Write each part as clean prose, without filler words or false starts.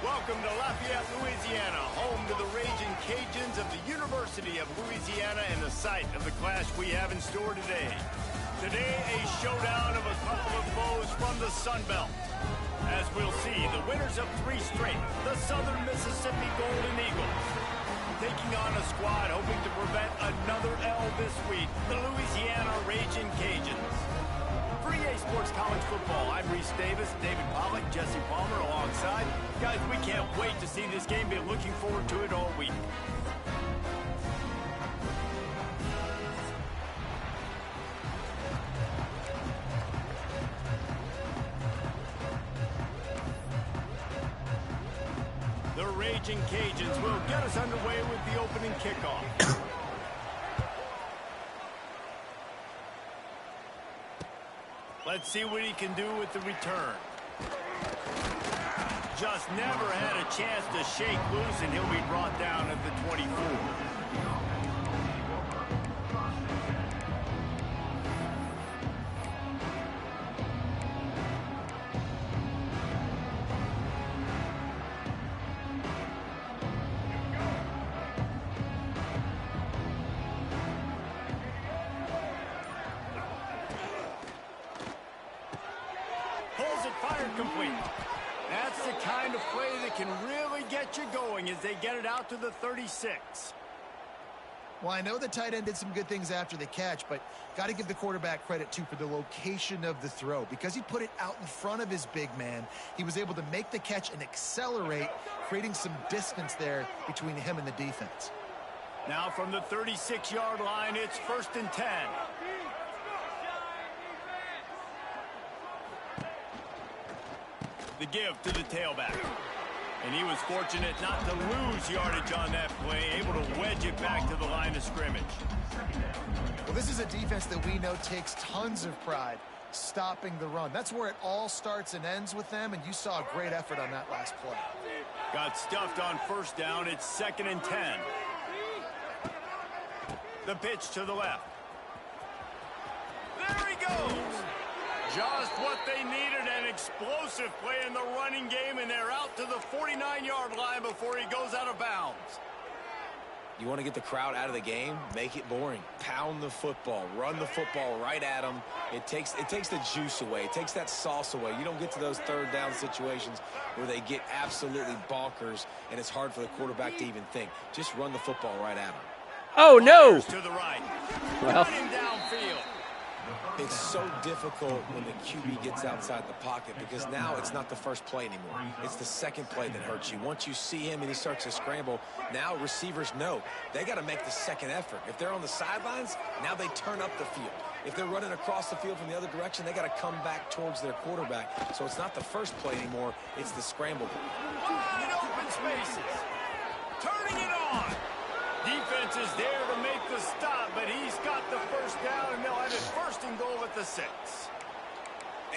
Welcome to Lafayette, Louisiana, home to the Raging Cajuns of the University of Louisiana and the site of the clash we have in store today. Today, a showdown of a couple of foes from the Sun Belt. As we'll see, the winners of 3 straight, the Southern Mississippi Golden Eagles, taking on a squad hoping to prevent another L this week, the Louisiana Raging Cajuns. For EA Sports College Football, I'm Reese Davis, David Pollock, Jesse Palmer alongside. Guys, we can't wait to see this game. Been looking forward to it all week. The Raging Cajuns will get us underway with the opening kickoff. Let's see what he can do with the return. Just never had a chance to shake loose, and he'll be brought down at the 24. Pulls it, fired, complete. That's the kind of play that can really get you going as they get it out to the 36. Well, I know the tight end did some good things after the catch, but got to give the quarterback credit, too, for the location of the throw. Because he put it out in front of his big man, he was able to make the catch and accelerate, creating some distance there between him and the defense. Now from the 36-yard line, it's 1st and 10. The give to the tailback. And he was fortunate not to lose yardage on that play, able to wedge it back to the line of scrimmage. Well, this is a defense that we know takes tons of pride stopping the run. That's where it all starts and ends with them, and you saw a great effort on that last play. Got stuffed on 1st down. It's 2nd and 10. The pitch to the left. There he goes. Just what they needed, an explosive play in the running game, and they're out to the 49-yard line before he goes out of bounds. You want to get the crowd out of the game? Make it boring. Pound the football. Run the football right at them. It takes the juice away. It takes that sauce away. You don't get to those 3rd down situations where they get absolutely bonkers, and it's hard for the quarterback to even think. Just run the football right at them. Oh, no! To the right. Well. Downfield. It's so difficult when the QB gets outside the pocket because now it's not the first play anymore. It's the second play that hurts you. Once you see him and he starts to scramble, now receivers know they got to make the second effort. If they're on the sidelines, now they turn up the field. If they're running across the field from the other direction, they got to come back towards their quarterback. So it's not the first play anymore. It's the scramble. Wide open spaces. Turning it on. Defense is there to make the stop, but he's got the 1st down, and they'll have it 1st and goal at the 6.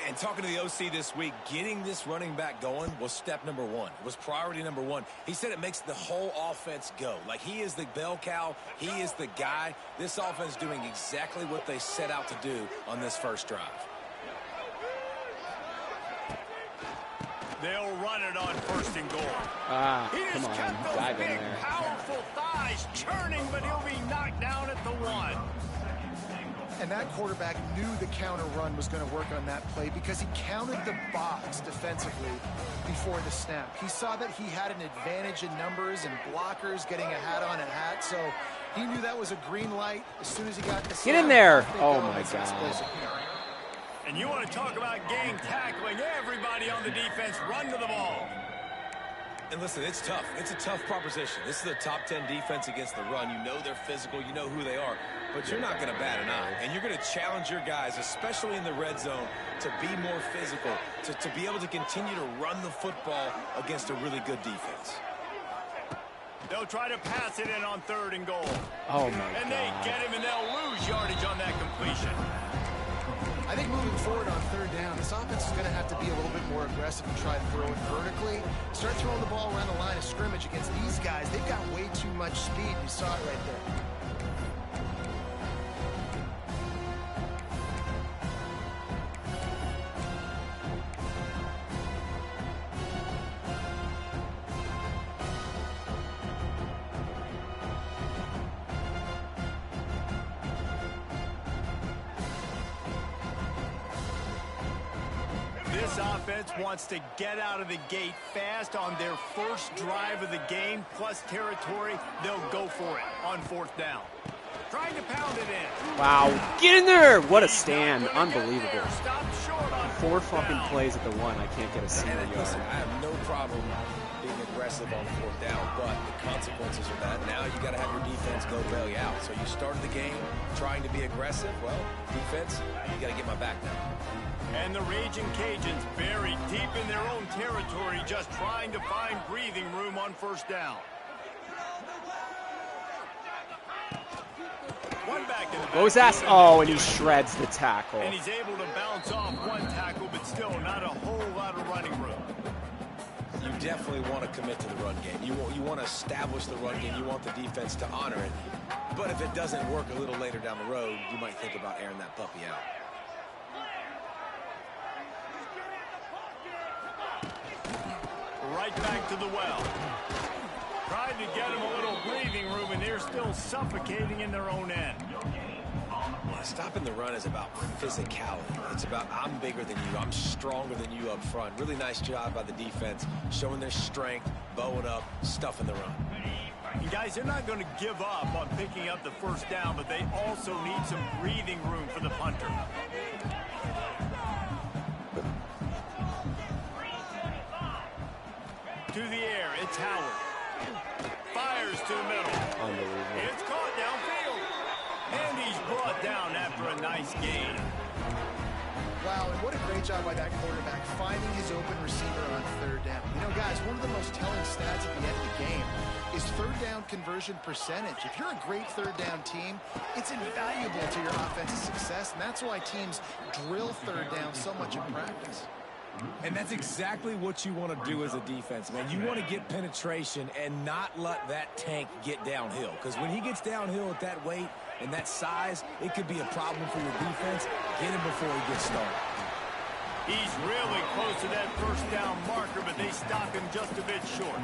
And talking to the OC this week, getting this running back going was step number 1. It was priority number 1. He said it makes the whole offense go. Like, he is the bell cow. He is the guy. This offense doing exactly what they set out to do on this first drive. They'll run it on 1st and goal. Come on, dive in there. Powerful thighs churning, but he'll be knocked down at the 1. And that quarterback knew the counter run was going to work on that play because he counted the box defensively before the snap. He saw that he had an advantage in numbers and blockers getting a hat on a hat, so he knew that was a green light as soon as he got the snap. Get in there! Oh, my God. And you want to talk about gang tackling. Everybody on the defense run to the ball. And listen, it's tough. It's a tough proposition. This is a top 10 defense against the run. You know they're physical. You know who they are. But you're not going to bat an eye. And you're going to challenge your guys, especially in the red zone, to be more physical, to be able to continue to run the football against a really good defense. They'll try to pass it in on 3rd and goal. Oh, my God. And they get him, and they'll lose yardage on that completion. I think moving forward on 3rd down, this offense is going to have to be a little bit more aggressive and try to throw it vertically. Start throwing the ball around the line of scrimmage against these guys. They've got way too much speed. You saw it right there. This offense wants to get out of the gate fast on their first drive of the game, plus territory. They'll go for it on 4th down. Trying to pound it in. Wow, get in there! What a stand. Unbelievable. 4 fucking plays at the 1. I can't get a single yard. Listen, I have no problem being aggressive on 4th down, but the consequences are that now you got to have your defense go bail you out. So you started the game trying to be aggressive. Well, defense, you got to get my back now. And the Raging Cajuns buried deep in their own territory, just trying to find breathing room on 1st down. One back in the What was that? Oh, and he shreds the tackle. And he's able to bounce off one tackle, but still not a whole lot of running room. You definitely want to commit to the run game. You want to establish the run game. You want the defense to honor it. But if it doesn't work a little later down the road, you might think about airing that puppy out. Right back to the well. Tried to get him a little breathing room, and they're still suffocating in their own end. Stopping the run is about physicality. It's about I'm bigger than you. I'm stronger than you up front. Really nice job by the defense, showing their strength, bowing up, stuffing the run. And guys, they're not going to give up on picking up the 1st down, but they also need some breathing room for the punter. To the air, it's Howard. Fires to the middle. Unbelievable. It's caught downfield. And he's brought down after a nice gain. Wow, and what a great job by that quarterback finding his open receiver on 3rd down. You know, guys, one of the most telling stats at the end of the game is 3rd down conversion percentage. If you're a great 3rd down team, it's invaluable to your offensive success, and that's why teams drill 3rd down so much in practice. And that's exactly what you want to do as a defense, man. You want to get penetration and not let that tank get downhill. Because when he gets downhill at that weight and that size, it could be a problem for your defense. Get him before he gets started. He's really close to that 1st down marker, but they stop him just a bit short.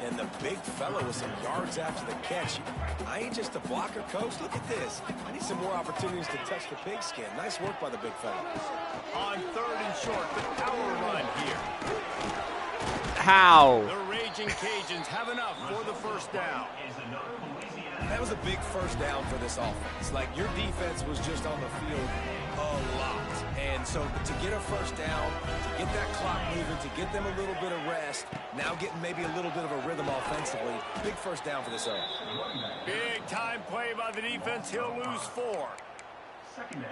And the big fella with some yards after the catch. I ain't just a blocker, coach. Look at this. I need some more opportunities to touch the pigskin. Nice work by the big fella. On 3rd and short, the power run here. How? The Raging Cajuns have enough for the 1st down. That was a big 1st down for this offense. Like, your defense was just on the field a lot. And so to get a 1st down, to get that clock moving, to get them a little bit of rest, now getting maybe a little bit of a rhythm offensively, big 1st down for this offense. Big time play by the defense. He'll lose 4.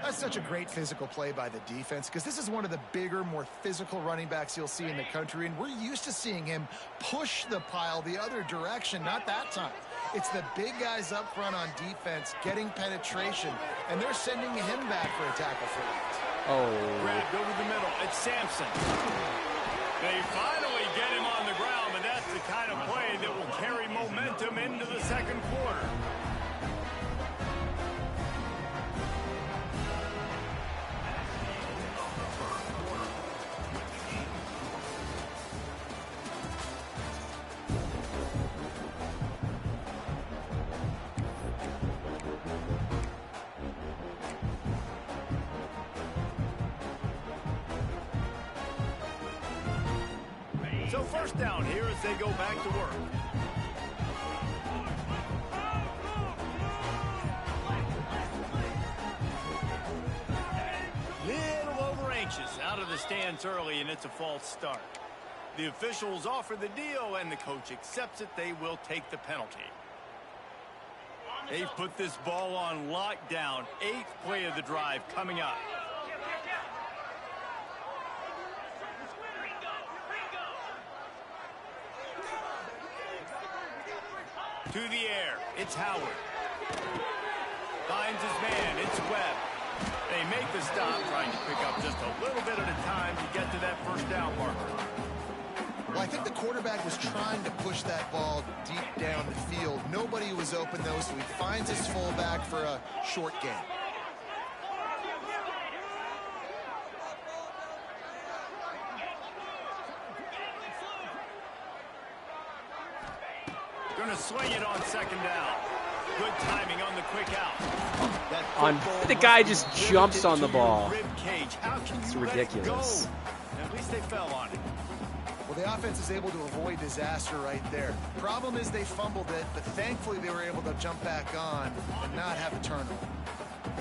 That's such a great physical play by the defense because this is one of the bigger, more physical running backs you'll see in the country, and we're used to seeing him push the pile the other direction, not that time. It's the big guys up front on defense getting penetration, and they're sending him back for a tackle for that. Oh. Grabbed over the middle. It's Sampson. They finally get him on the ground, but that's the kind of play that will carry momentum into the 2nd quarter. So 1st down here as they go back to work. Little over anxious out of the stands early, and it's a false start. The officials offer the deal, and the coach accepts it. They will take the penalty. They've put this ball on lockdown. 8th play of the drive coming up. To the air, it's Howard. Finds his man, it's Webb. They make the stop, trying to pick up just a little bit at a time to get to that 1st down marker. Well, I think the quarterback was trying to push that ball deep down the field. Nobody was open, though, so he finds his fullback for a short gain. Going to swing it on 2nd down. Good timing on the quick out. The guy just jumps on the ball. How can It's you ridiculous. let it go? At least they fell on it. Well, the offense is able to avoid disaster right there. Problem is they fumbled it, but thankfully they were able to jump back on and not have a turnover.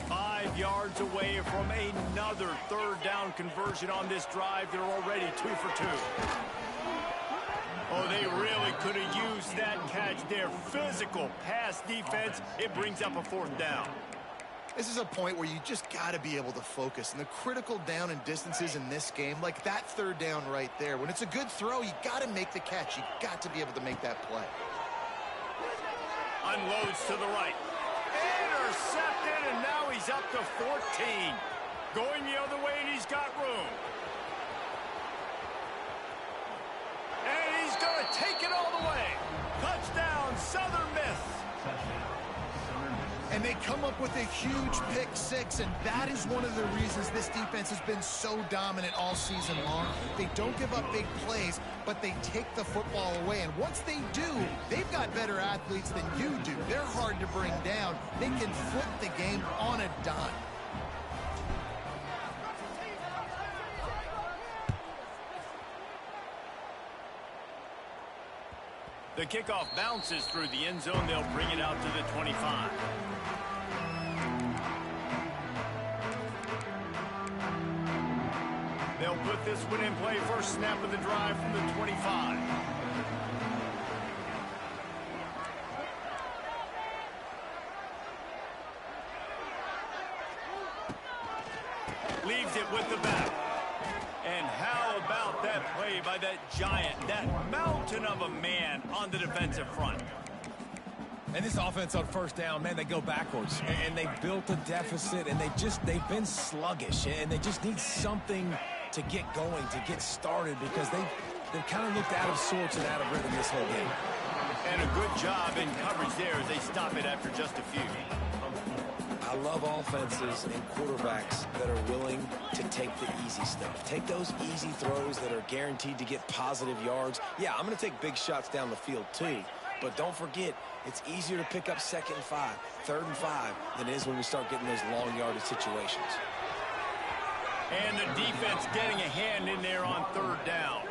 5 yards away from another third down conversion on this drive. They're already 2 for 2. Oh, they really could have used that catch there. Physical pass defense. It brings up a 4th down. This is a point where you just got to be able to focus. And the critical down and distances in this game, like that 3rd down right there, when it's a good throw, you got to make the catch. You got to be able to make that play. Unloads to the right. Intercepted, and now he's up to 14. Going the other way, and he's got room. And he's going to take it all the way. Touchdown, Southern Miss. And they come up with a huge pick 6, and that is one of the reasons this defense has been so dominant all season long. They don't give up big plays, but they take the football away. And once they do, they've got better athletes than you do. They're hard to bring down. They can flip the game on a dime. The kickoff bounces through the end zone. They'll bring it out to the 25. They'll put this one in play. First snap of the drive from the 25. Leaves it with the back. And how about that play by that giant, that mountain of a man on the defensive front? And this offense on 1st down, man, they go backwards. And they built a deficit, and they've been sluggish. And they just need something to get going, to get started, because they've kind of looked out of sorts and out of rhythm this whole game. And a good job in coverage there as they stop it after just a few. I love offenses and quarterbacks that are willing to take the easy stuff. Take those easy throws that are guaranteed to get positive yards. Yeah, I'm going to take big shots down the field too. But don't forget, it's easier to pick up 2nd and 5, 3rd and 5 than it is when we start getting those long yardage situations. And the defense getting a hand in there on 3rd down.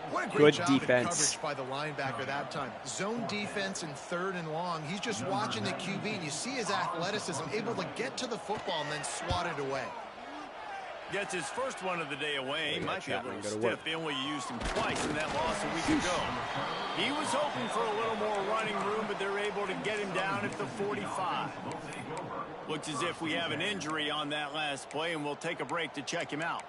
What a great Good job defense. in coverage by the linebacker that time. Zone defense in 3rd and long. He's just watching the QB, and you see his athleticism, able to get to the football and then swat it away. Gets his first one of the day away. He might be a little go to stiff work. in. We used him twice in that loss a week ago. He was hoping for a little more running room, but they're able to get him down at the 45. Looks as if we have an injury on that last play, and we'll take a break to check him out.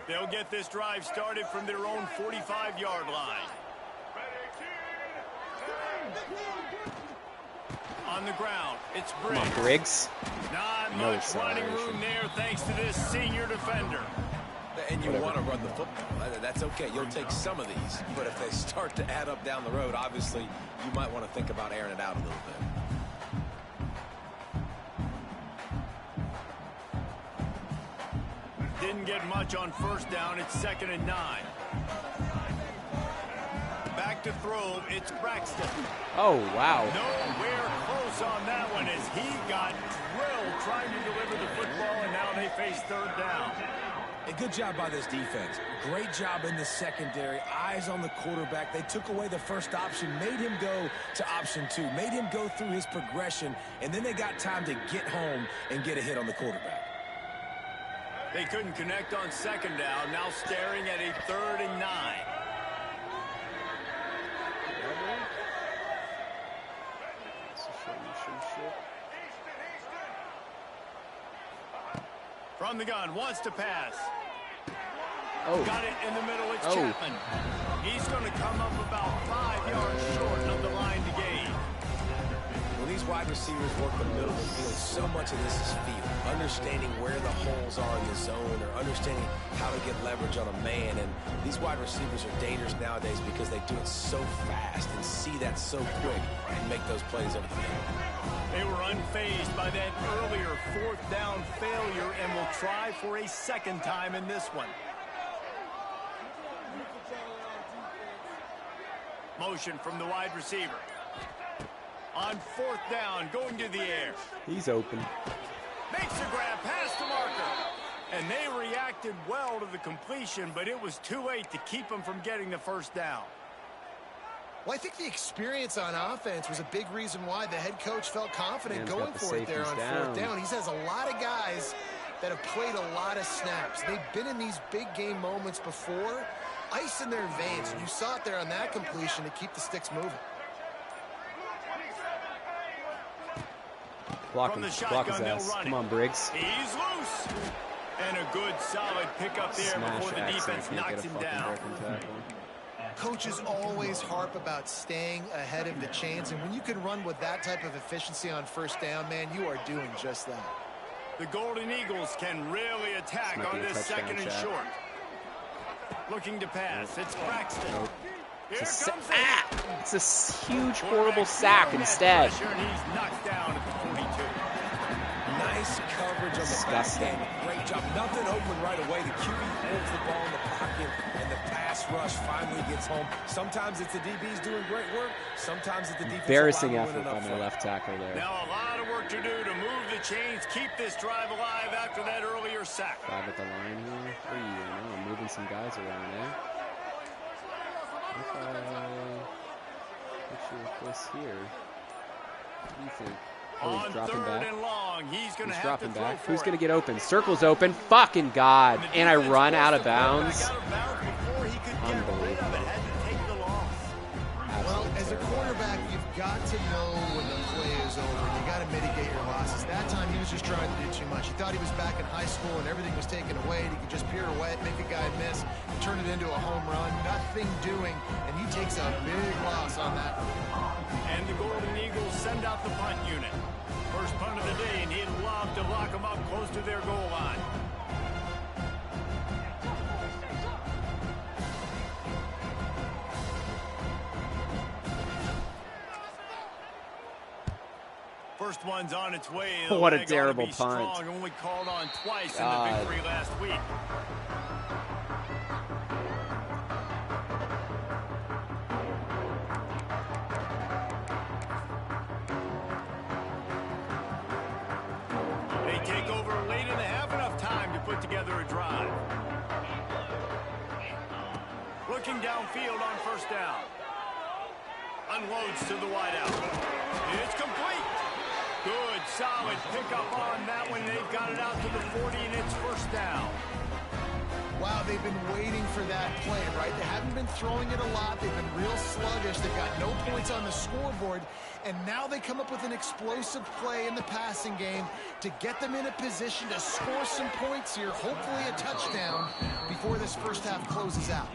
They'll get this drive started from their own 45-yard line. On the ground, it's Briggs. Come on, Briggs. Not No much running acceleration. room there thanks to this senior defender. And you want to run the football. That's okay. You'll take some of these. But if they start to add up down the road, obviously, you might want to think about airing it out a little bit. Didn't get much on 1st down. It's 2nd and 9. Back to throw. It's Braxton. Oh, wow. Nowhere close on that one as he got drilled trying to deliver the football, and now they face 3rd down. A good job by this defense. Great job in the secondary. Eyes on the quarterback. They took away the first option, made him go to option 2, made him go through his progression, and then they got time to get home and get a hit on the quarterback. They couldn't connect on 2nd down. Now staring at a 3rd and 9. From the gun, wants to pass. Oh. Got it in the middle, it's Oh. Chapman. He's going to come up about 5 yards short of the line to gain. When these wide receivers work the middle of the field, so much of this is feel. Understanding where the holes are in the zone, or understanding how to get leverage on a man. And these wide receivers are dangerous nowadays because they do it so fast and see that so quick and make those plays over the middle. They were unfazed by that earlier 4th down failure and will try for a 2nd time in this one. Motion from the wide receiver. On 4th down, going to the air. He's open. Makes a grab past the marker. And they reacted well to the completion, but it was too late to keep them from getting the first down. Well, I think the experience on offense was a big reason why the head coach felt confident going for it there on 4th down. He has a lot of guys that have played a lot of snaps. They've been in these big game moments before. Ice in their veins. You saw it there on that completion to keep the sticks moving. Block his ass. Come on, Briggs. He's loose. And a good solid pickup there before the defense knocks him down. Coaches always harp about staying ahead of the chains, and when you can run with that type of efficiency on 1st down, man, you are doing just that. The Golden Eagles can really attack on this 2nd and short. Looking to pass. It's Braxton. Nope. Here It's comes it's a huge, horrible sack instead. And he's knocked down at the 42. Nice coverage on the back end. Great job. Nothing open right away. The QB holds the ball in the pocket, and the pass rush finally gets home. Sometimes it's the DBs doing great work. Sometimes it's the defensive Embarrassing line effort by my left tackle there. Now a lot of work to do to move the chains, keep this drive alive after that earlier sack. 5 at the line here. What are you doing now? I'm moving some guys around, eh? If I put you with this here, what do you think? Oh, he's dropping back. He's dropping back. Who's going to get open? Circle's open. Fucking God. And I run out of bounds. Unbelievable. Well, as a quarterback, you've got to know when the play is over. You got to mitigate your losses. That time, he was just trying to do too much. He thought he was back in high school and everything was taken away. He could just pirouette, make a guy miss, turn it into a home run. Nothing doing, and he takes a big loss on that. And the Golden Eagles send out the punt unit. First punt of the day, and he'd love to lock them up close to their goal line. First one's on its way. What a terrible punt. Strong, only called on twice in the victory last week. They take over late and they have enough time to put together a drive. Looking downfield on 1st down. Unloads to the wideout. It's complete. Good, solid pickup on that one. They've got it out to the 40, and it's 1st down. Wow, they've been waiting for that play, right? They haven't been throwing it a lot. They've been real sluggish. They've got no points on the scoreboard. And now they come up with an explosive play in the passing game to get them in a position to score some points here, hopefully a touchdown, before this 1st half closes out.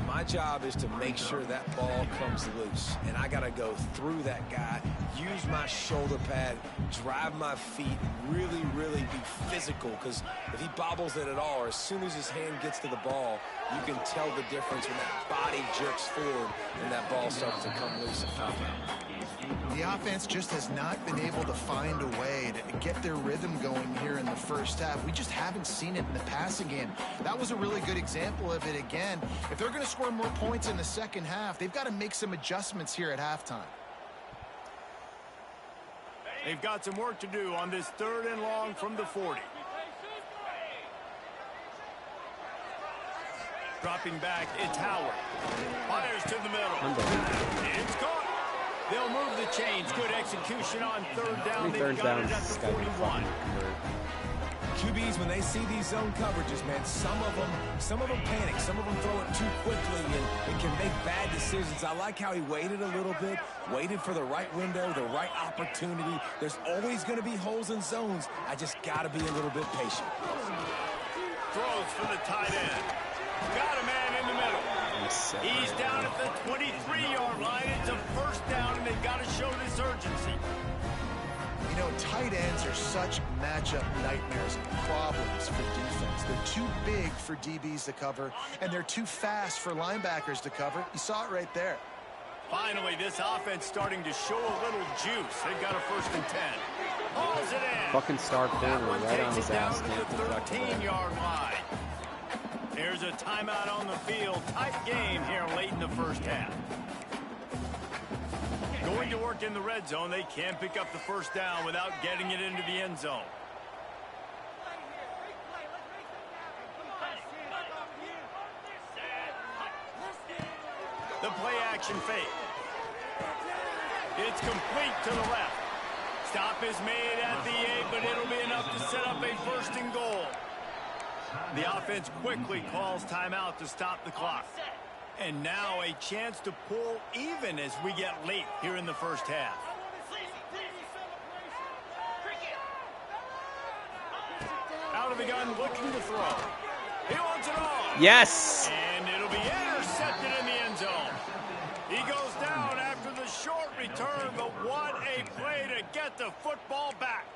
My job is to make sure that ball comes loose, and I got to go through that guy, use my shoulder pad, drive my feet, really be physical, because if he bobbles it at all, or as soon as his hand gets to the ball, you can tell the difference when that body jerks forward and that ball starts to come loose and pop out. The offense just has not been able to find a way to get their rhythm going here in the 1st half. We just haven't seen it in the passing game. That was a really good example of it again. If they're going to score more points in the 2nd half, they've got to make some adjustments here at halftime. They've got some work to do on this 3rd and long from the 40. Dropping back, it's Howard. Fires to the middle. It's caught. They'll move the chains. Good execution on 3rd down. They've got it at the 41. QBs, when they see these zone coverages, man, some of them panic. Some of them throw it too quickly and can make bad decisions. I like how he waited a little bit, waited for the right window, the right opportunity. There's always going to be holes in zones. I just got to be a little bit patient. Throws for the tight end. Got a man in the middle. He's down at the 23-yard line. It's a 1st down, and they've got to show this urgency. You know, tight ends are such matchup nightmares and problems for defense. They're too big for DBs to cover, and they're too fast for linebackers to cover. You saw it right there. Finally, this offense starting to show a little juice. They've got a 1st and 10. Hauls it in. Fucking star corner right on his ass. To the 13-yard line. There's a timeout on the field. Tight game here late in the 1st half. Going to work in the red zone. They can't pick up the first down without getting it into the end zone. The play action fake. It's complete to the left. Stop is made at the 8, but it'll be enough to set up a first and goal. The offense quickly calls timeout to stop the clock. And now a chance to pull even as we get late here in the first half. Out of the gun, looking to throw. He wants it all. Yes. And it'll be intercepted in the end zone. He goes down after the short return, but what a play to get the football back.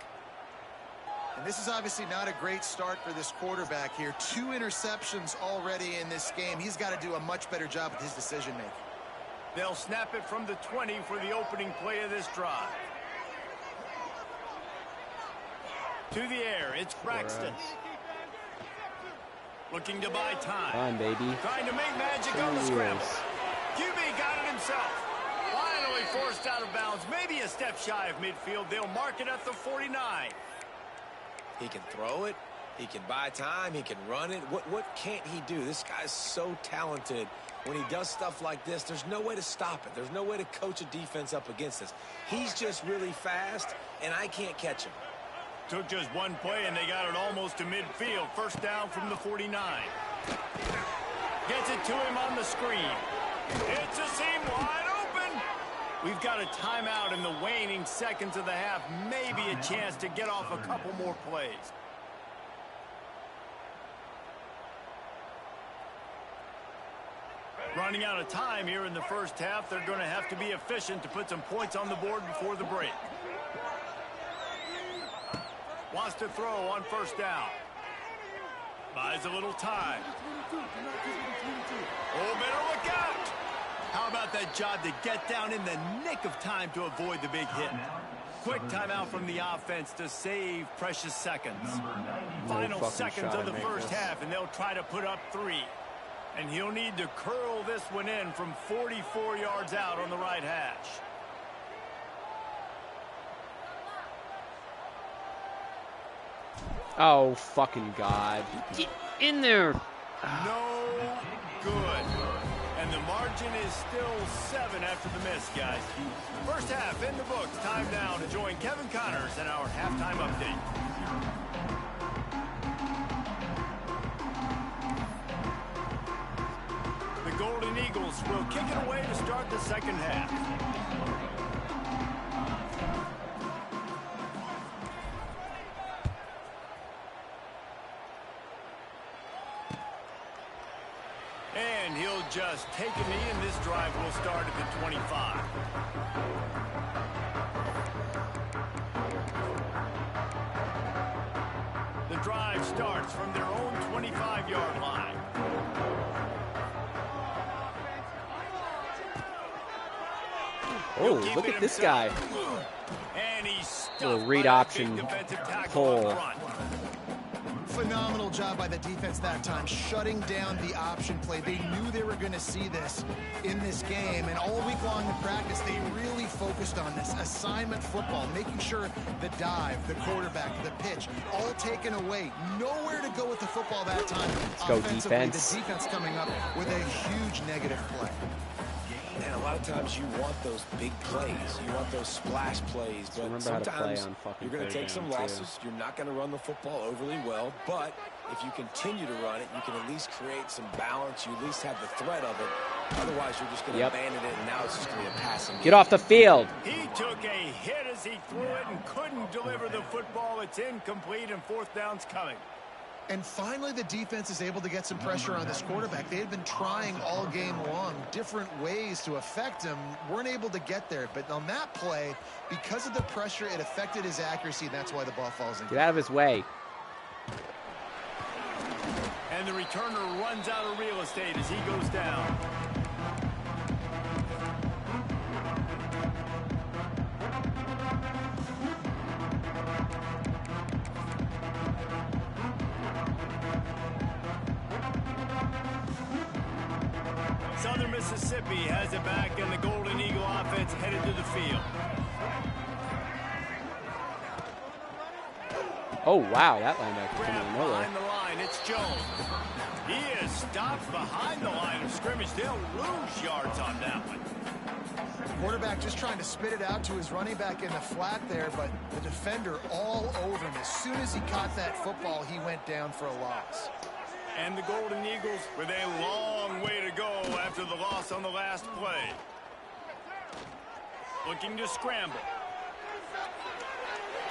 And this is obviously not a great start for this quarterback here. 2 interceptions already in this game. He's got to do a much better job with his decision-making. They'll snap it from the 20 for the opening play of this drive. To the air, it's Braxton. Looking to buy time. Come on, baby. Trying to make magic on the scramble. QB got it himself. Finally forced out of bounds. Maybe a step shy of midfield. They'll mark it at the 49. He can throw it. He can buy time. He can run it. What can't he do? This guy's so talented. When he does stuff like this, there's no way to stop it. There's no way to coach a defense up against this. He's just really fast, and I can't catch him. Took just one play, and they got it almost to midfield. First down from the 49. Gets it to him on the screen. It's a seam wide open. We've got a timeout in the waning seconds of the half. Maybe a chance to get off a couple more plays. Running out of time here in the first half. They're going to have to be efficient to put some points on the board before the break. Wants to throw on first down. Buys a little time. Oh, better look out. How about that job to get down in the nick of time to avoid the big hit? Quick timeout from the offense to save precious seconds. Final seconds of the first half, and they'll try to put up 3. And he'll need to curl this one in from 44 yards out on the right hash. Oh, fucking God. Get in there. No good. And the margin is still 7 after the miss, guys. First half in the books. Time now to join Kevin Connors in our halftime update. The Golden Eagles will kick it away to start the second half. And he'll just take a knee, and this drive will start at the 25. The drive starts from their own 25-yard line. Oh, look at this guy. And he's Little read option pull. Phenomenal job by the defense that time, shutting down the option play. They knew they were going to see this in this game, and all week long in practice, they really focused on this assignment football, making sure the dive, the quarterback, the pitch, all taken away. Nowhere to go with the football that time. Let's go defense. The defense coming up with a huge negative play. And a lot of times you want those big plays. You want those splash plays. But sometimes you're going to take some losses. You're not going to run the football overly well. But if you continue to run it, you can at least create some balance. You at least have the threat of it. Otherwise, you're just going to abandon it, and now it's just going to be a passing game. Get off the field. He took a hit as he threw it and couldn't deliver the football. It's incomplete, and fourth down's coming. And finally, the defense is able to get some pressure on this quarterback. They had been trying all game long different ways to affect him, weren't able to get there. But on that play, because of the pressure, it affected his accuracy, and that's why the ball falls in. Get out of his way. And the returner runs out of real estate as he goes down. Southern Mississippi has it back, and the Golden Eagle offense headed to the field. Oh, wow, that linebacker came out of nowhere. Behind the line, it's Jones. He is stopped behind the line of scrimmage. They'll lose yards on that one. Quarterback just trying to spit it out to his running back in the flat there, but the defender all over him. As soon as he caught that football, he went down for a loss. And the Golden Eagles with a long way to go after the loss on the last play. Looking to scramble.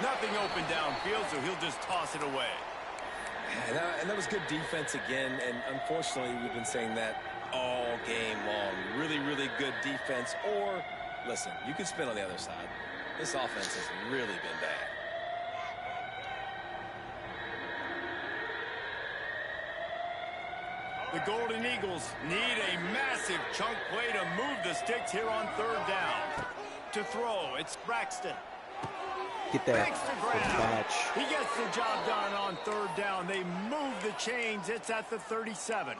Nothing open downfield, so he'll just toss it away. And that was good defense again, and unfortunately we've been saying that all game long. Really, really good defense. Or, listen, you can spin on the other side. This offense has really been bad. The Golden Eagles need a massive chunk play to move the sticks here on 3rd down. To throw, it's Braxton. Get there. Makes the grab. He gets the job done on 3rd down. They move the chains. It's at the 37.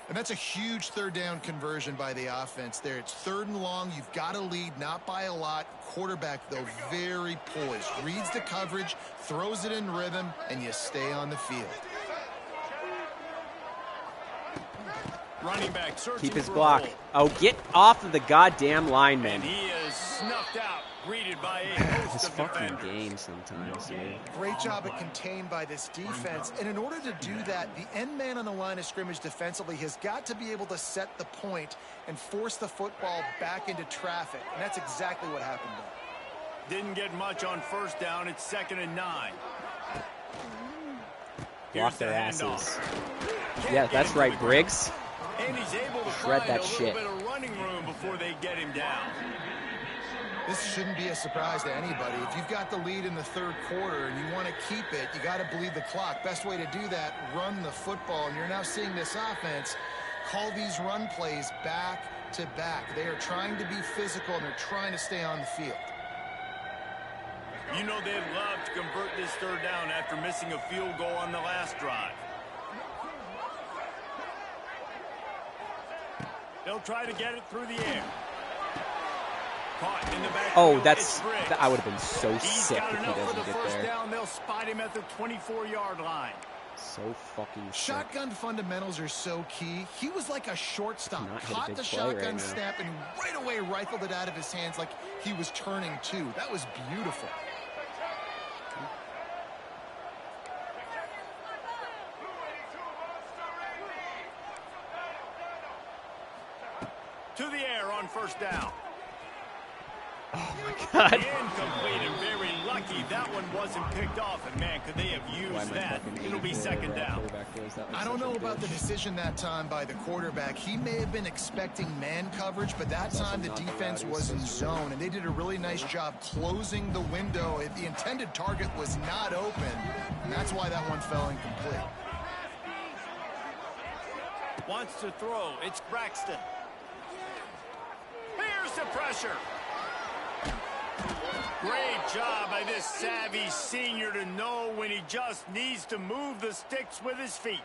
And that's a huge 3rd down conversion by the offense there. It's 3rd and long. You've got to lead, not by a lot. Quarterback, though, very poised. Reads the coverage, throws it in rhythm, and you stay on the field. Running back searching. Keep his for block. a hole. Oh, get off of the goddamn lineman. And he is snuffed out, greeted by a host This of fucking defenders. game sometimes, dude. Great job at contained by this defense. And in order to do that, the end man on the line of scrimmage defensively has got to be able to set the point and force the football back into traffic. And that's exactly what happened there. Didn't get much on 1st down. It's 2nd and 9. Block their Here's the asses. handoff. Yeah, Can't that's get right, him to the Briggs. ground. And he's able to Shred find that a little shit. bit of running room before they get him down. This shouldn't be a surprise to anybody. If you've got the lead in the 3rd quarter and you want to keep it, you got to bleed the clock. Best way to do that, run the football. And you're now seeing this offense call these run plays back to back. They are trying to be physical, and they're trying to stay on the field. You know they'd love to convert this 3rd down after missing a field goal on the last drive. They'll try to get it through the air. Caught in the back. Oh, I would have been so sick got if he enough for doesn't the get first there. down. They'll spot him at the 24-yard line. So fucking sick. Shotgun fundamentals are so key. He was like a shortstop. Not hit a Caught big the play shotgun right now. snap and right away rifled it out of his hands like he was turning two. That was beautiful. To the air on 1st down. Oh my god. Incomplete and very lucky that one wasn't picked off. And man, could they have Why used am I that? fucking It'll be 2nd down. I don't know about the decision that time by the quarterback. He may have been expecting man coverage, but that time the defense was in zone, and they did a really nice job closing the window. The intended target was not open, and that's why that one fell incomplete. Wants to throw. It's Braxton. Here's the pressure. Great job by this savvy senior to know when he just needs to move the sticks with his feet.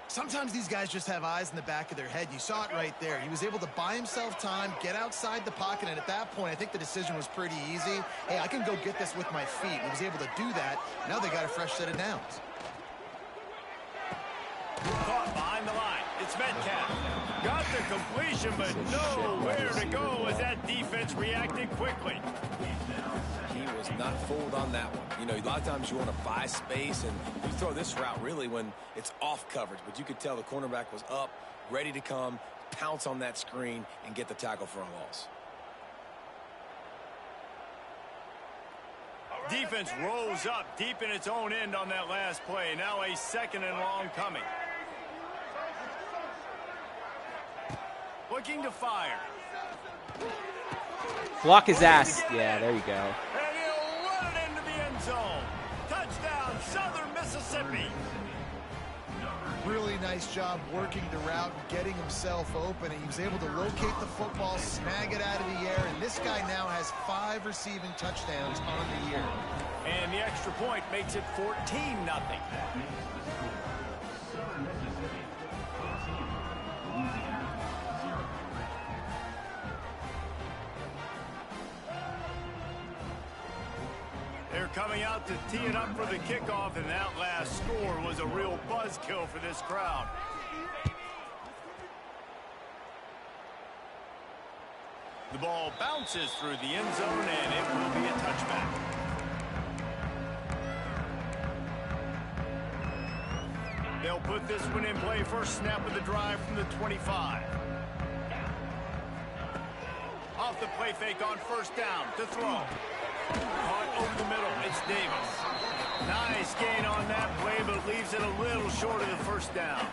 Sometimes these guys just have eyes in the back of their head. You saw it right there. He was able to buy himself time, get outside the pocket, and at that point, I think the decision was pretty easy. Hey, I can go get this with my feet. He was able to do that. Now they got a fresh set of downs. Caught behind the line. It's Metcalf. Got the completion, but nowhere to go as that defense reacted quickly. He was not fooled on that one. You know, a lot of times you want to buy space, and you throw this route really when it's off coverage. But you could tell the cornerback was up, ready to come, pounce on that screen, and get the tackle for a loss. Defense rose up deep in its own end on that last play. Now a 2nd and long coming. Looking to fire. Block his ass. Yeah, there you go. And he'll run it into the end zone. Touchdown, Southern Mississippi. Really nice job working the route and getting himself open. He was able to locate the football, snag it out of the air, and this guy now has 5 receiving touchdowns on the year. And the extra point makes it 14-0. They're coming out to tee it up for the kickoff, and that last score was a real buzzkill for this crowd. The ball bounces through the end zone, and it will be a touchback. They'll put this one in play. First snap of the drive from the 25. Off the play fake on first down to throw. Caught over the middle. It's Davis. Nice gain on that play, but leaves it a little short of the first down.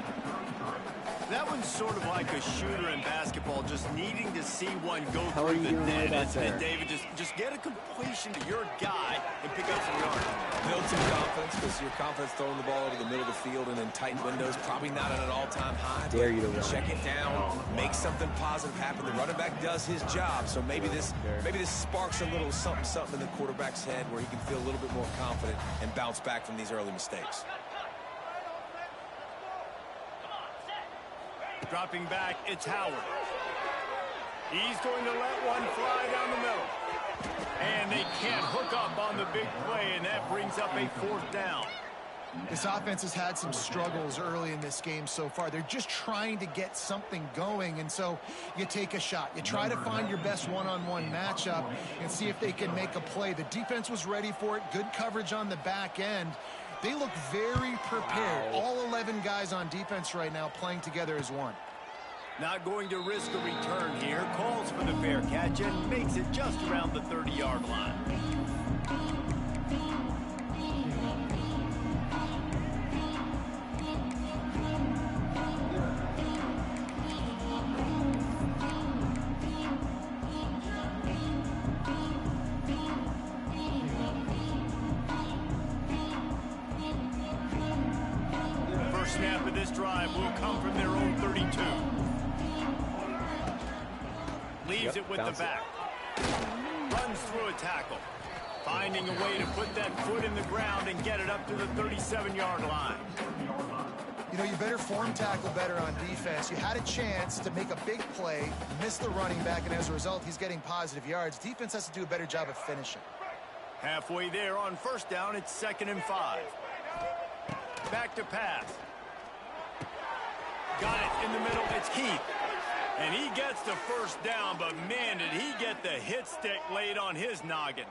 That one's sort of like a shooter in basketball, just needing to see one go through the net. And David, just get a completion to your guy and pick up some yards. Build some confidence, because your confidence throwing the ball over the middle of the field and in tight windows, probably not at an all-time high. Dare you to run. Check it down, make something positive happen. The running back does his job, so maybe this sparks a little something in the quarterback's head where he can feel a little bit more confident and bounce back from these early mistakes. Dropping back, it's Howard. He's going to let one fly down the middle. And they can't hook up on the big play, and that brings up a fourth down. This offense has had some struggles early in this game so far. They're just trying to get something going, and so you take a shot. You try to find your best one-on-one matchup and see if they can make a play. The defense was ready for it. Good coverage on the back end. They look very prepared. Wow. All 11 guys on defense right now playing together as one. Not going to risk a return here. Calls for the fair catch and makes it just around the 30-yard line. First snap of this drive will come from their own 32. Leaves it with the back. Runs through a tackle. Finding a way to put that foot in the ground and get it up to the 37-yard line. You know, you better form tackle better on defense. You had a chance to make a big play, miss the running back, and as a result, he's getting positive yards. Defense has to do a better job of finishing. Halfway there on first down, it's 2nd and 5. Back to pass. Got it in the middle. It's Keith. And he gets the first down, but man, did he get the hit stick laid on his noggin.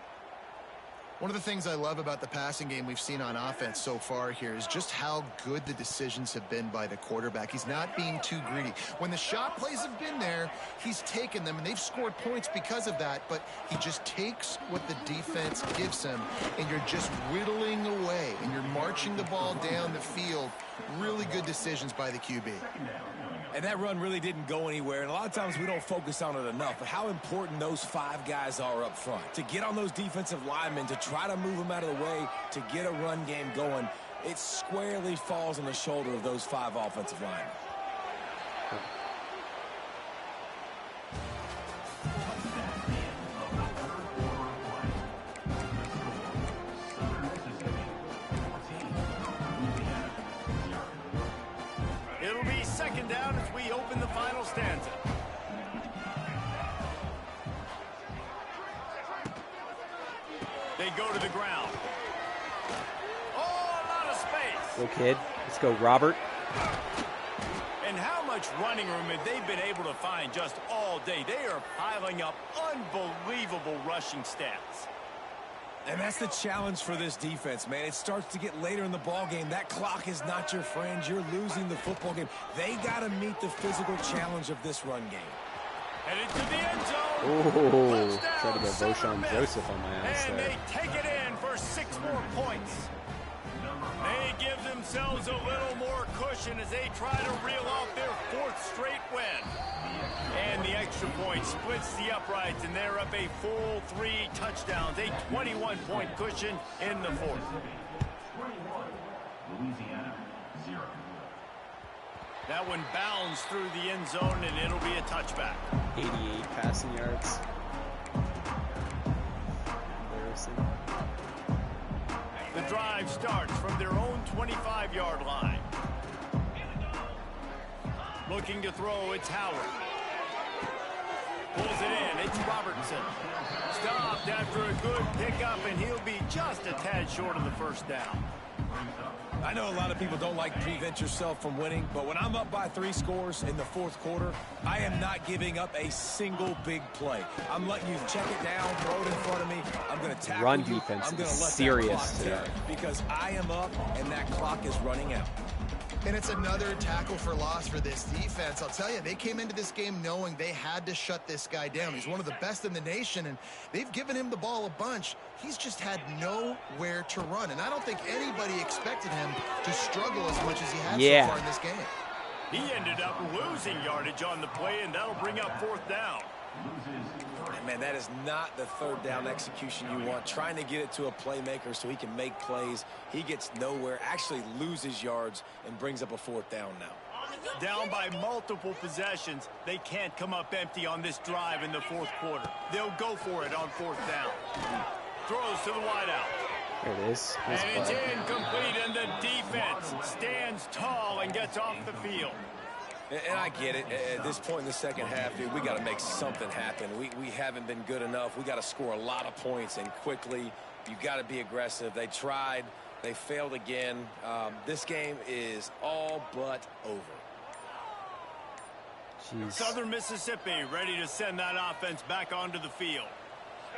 One of the things I love about the passing game we've seen on offense so far here is just how good the decisions have been by the quarterback. He's not being too greedy. When the shot plays have been there, he's taken them, and they've scored points because of that, but he just takes what the defense gives him, and you're just whittling away, and you're marching the ball down the field. Really good decisions by the QB. And that run really didn't go anywhere, and a lot of times we don't focus on it enough, but how important those 5 guys are up front. To get on those defensive linemen, to try to move them out of the way, to get a run game going, it squarely falls on the shoulder of those 5 offensive linemen. It'll be 2nd down as we open the final stanza. They go to the ground. Oh, a lot of space. Go, kid. Let's go, Robert. And how much running room have they been able to find just all day? They are piling up unbelievable rushing stats. And that's the challenge for this defense, man. It starts to get later in the ball game. That clock is not your friend. You're losing the football game. They got to meet the physical challenge of this run game. Headed to the end zone. Oh, tried to go Voshon Joseph on my ass and there. they take it in for 6 more points. They give themselves a little more cushion as they try to reel off their 4th straight win. And the extra point splits the uprights, and they're up a full 3 touchdowns, a 21-point cushion in the 4th. That one bounds through the end zone, and it'll be a touchback. 88 passing yards. Embarrassing. The drive starts from their own 25-yard line. Looking to throw, it's Howard. Pulls it in, it's Robertson. Stopped after a good pickup, and he'll be just a tad short of the first down. I know a lot of people don't like to prevent yourself from winning, but when I'm up by 3 scores in the 4th quarter, I am not giving up a single big play. I'm letting you check it down, throw it in front of me. I'm going to tackle Run you. defense I'm going is to let serious that clock today. tick because I am up and that clock is running out. And it's another tackle for loss for this defense. I'll tell you, they came into this game knowing they had to shut this guy down. He's one of the best in the nation, and they've given him the ball a bunch. He's just had nowhere to run, and I don't think anybody expected him to struggle as much as he has so far in this game. He ended up losing yardage on the play, and that'll bring up 4th down. Man, that is not the 3rd down execution you want. Trying to get it to a playmaker so he can make plays. He gets nowhere, actually loses yards, and brings up a 4th down now. Down by multiple possessions, they can't come up empty on this drive in the 4th quarter. They'll go for it on 4th down. Throws to the wideout. There it is. Nice And it's play. incomplete, and the defense stands tall and gets off the field. And I get it. At this point in the second half, dude, we got to make something happen. We haven't been good enough. We got to score a lot of points and quickly. You got to be aggressive. They tried. They failed again. This game is all but over. Jeez. Southern Mississippi ready to send that offense back onto the field.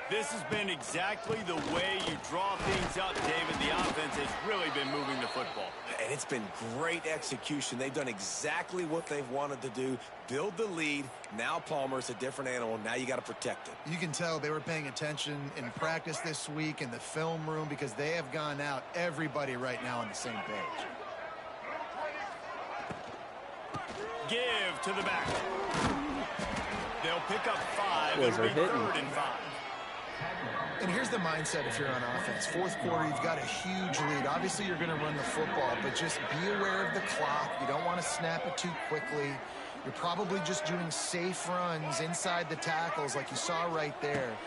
This has been exactly the way you draw things up, David. The offense has really been moving the football. And it's been great execution. They've done exactly what they've wanted to do. Build the lead. Now Palmer's a different animal. Now you got to protect it. You can tell they were paying attention in practice this week in the film room because they have gone out, everybody right now on the same page. Give to the back. They'll pick up 5. Boys It'll are be hitting. 3rd and 5. And here's the mindset if you're on offense. 4th quarter, you've got a huge lead. Obviously, you're going to run the football, but just be aware of the clock. You don't want to snap it too quickly. You're probably just doing safe runs inside the tackles like you saw right there.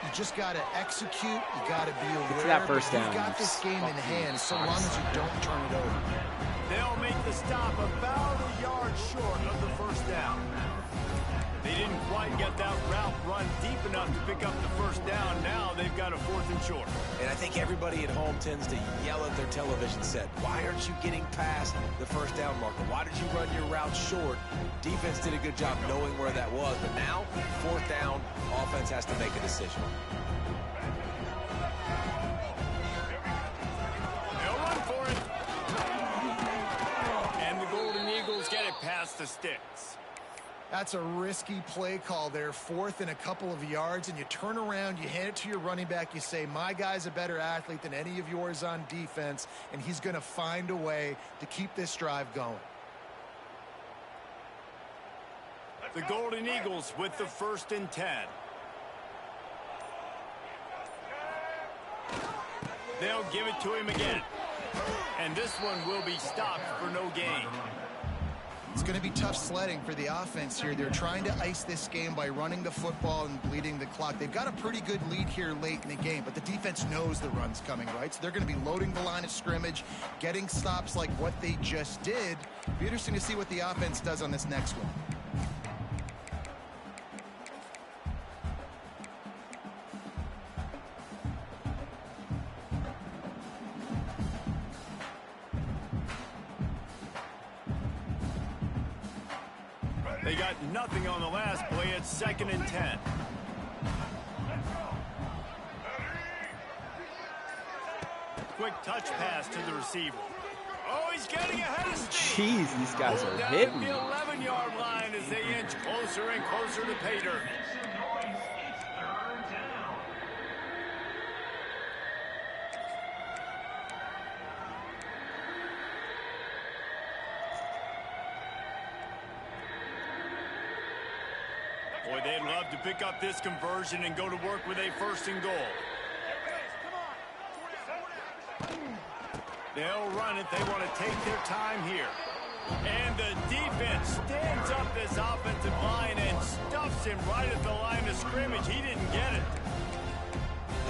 You just got to execute. You got to be aware. Get to that first but down. You've got this game in hand so long as you don't turn it over. They'll make the stop about a yard short of the first down. They didn't quite get that route run deep enough to pick up the first down. Now they've got a 4th and short. And I think everybody at home tends to yell at their television set, why aren't you getting past the first down marker? Why did you run your route short? Defense did a good job knowing where that was. But now, 4th down, offense has to make a decision. They'll run for it. And the Golden Eagles get it past the sticks. That's a risky play call there. 4th and a couple of yards, and you turn around, you hand it to your running back, you say, my guy's a better athlete than any of yours on defense, and he's going to find a way to keep this drive going. The Golden Eagles with the 1st and 10. They'll give it to him again. And this one will be stopped for no gain. It's going to be tough sledding for the offense here. They're trying to ice this game by running the football and bleeding the clock. They've got a pretty good lead here late in the game, but the defense knows the run's coming, right? So they're going to be loading the line of scrimmage, getting stops like what they just did. It'll be interesting to see what the offense does on this next one. They got nothing on the last play. It's 2nd and 10. Quick touch pass to the receiver. Oh, he's getting ahead of steam. Jeez, these guys are Down hitting. the 11-yard line as they inch closer and closer to pay dirt. Boy, they'd love to pick up this conversion and go to work with a 1st and goal. They'll run it. They want to take their time here. And the defense stands up this offensive line and stuffs him right at the line of scrimmage. He didn't get it.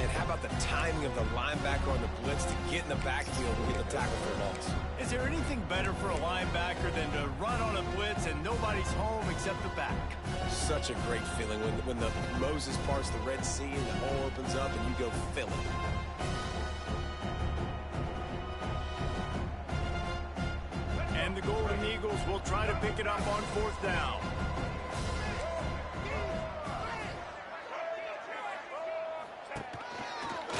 And how about the timing of the linebacker on the blitz to get in the backfield and get the tackle for a loss? Is there anything better for a linebacker than to run on a blitz and nobody's home except the back? Such a great feeling when the Moses parts the Red Sea and the hole opens up and you go fill it. And the Golden Eagles will try to pick it up on 4th down.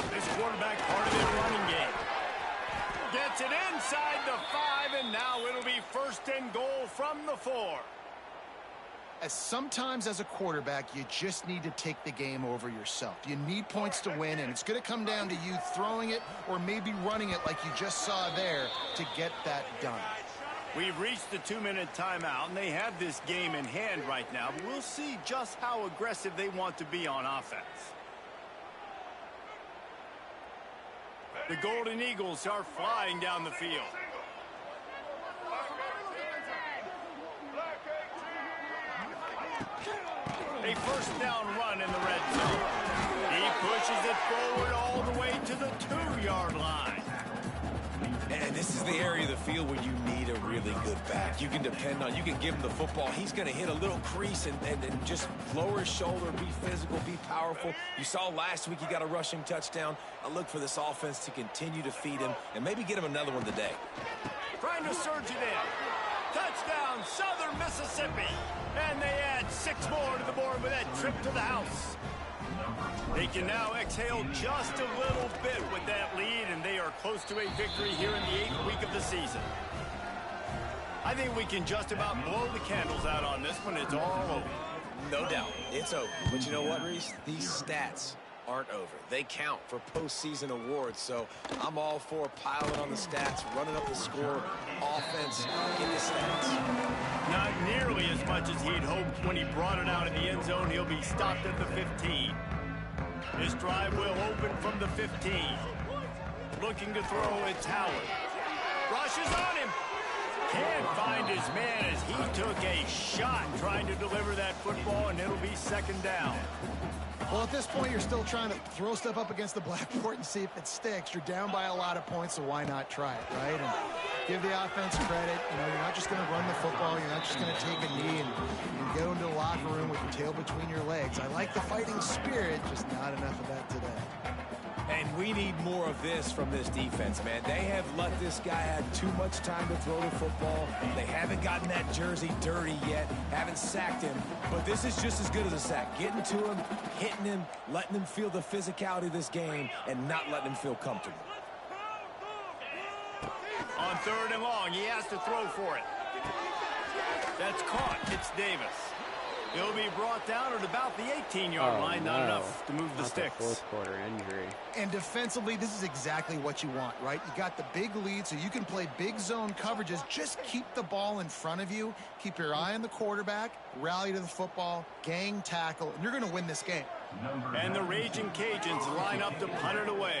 This quarterback part of their running game. Gets it inside the 5, and now it'll be 1st and goal from the 4. Sometimes as a quarterback, you just need to take the game over yourself. You need points to win, and it's going to come down to you throwing it or maybe running it like you just saw there to get that done. We've reached the 2-minute timeout, and they have this game in hand right now, but we'll see just how aggressive they want to be on offense. The Golden Eagles are flying down the field. A 1st down run in the red zone. He pushes it forward all the way to the 2-yard line. And this is the area of the field where you need a really good back. You can depend on, you can give him the football. He's going to hit a little crease and just lower his shoulder, be physical, be powerful. You saw last week he got a rushing touchdown. I look for this offense to continue to feed him and maybe get him another one today. Trying to surge it in. Touchdown, Southern Mississippi. And they add 6 more to the board with that trip to the house. They can now exhale just a little bit with that lead, and they are close to a victory here in the 8th week of the season. I think we can just about blow the candles out on this one. It's all over. No doubt. It's over. But you know what, Reese? These stats aren't over. They count for postseason awards, so I'm all for piling on the stats, running up the score, offense, get the stats. Not nearly as much as he'd hoped when he brought it out in the end zone. He'll be stopped at the 15. His drive will open from the 15. Looking to throw, it's Howard. Rushes on him. Can't find his man as he took a shot trying to deliver that football, and it'll be 2nd down. Well, at this point, you're still trying to throw stuff up against the blackboard and see if it sticks. You're down by a lot of points, so why not try it, right? And give the offense credit. You know, you're not just going to run the football. You're not just going to take a knee and go into the locker room with your tail between your legs. I like the fighting spirit, just not enough of that today. And we need more of this from this defense, man. They have let this guy have too much time to throw the football. They haven't gotten that jersey dirty yet, haven't sacked him. But this is just as good as a sack. Getting to him, hitting him, letting him feel the physicality of this game, and not letting him feel comfortable. On 3rd and long, he has to throw for it. That's caught. It's Davis. He'll be brought down at about the 18-yard line. Not enough to move the sticks. 4th quarter injury. And defensively, this is exactly what you want, right? You got the big lead, so you can play big zone coverages. Just keep the ball in front of you. Keep your eye on the quarterback. Rally to the football. Gang tackle. And you're going to win this game. And the Raging Cajuns line up to punt it away.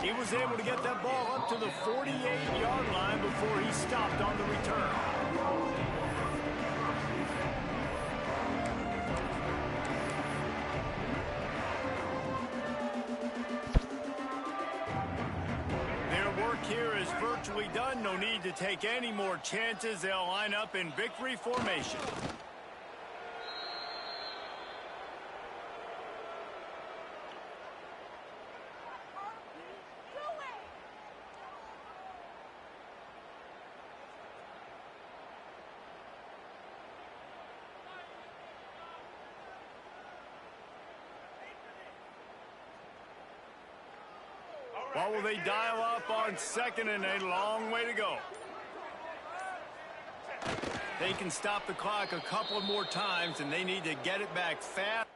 He was able to get that ball up to the 48-yard line before he stopped on the return. Their work here is virtually done. No need to take any more chances. They'll line up in victory formation. What will they dial up on 2nd and a long way to go? They can stop the clock a couple more times, and they need to get it back fast.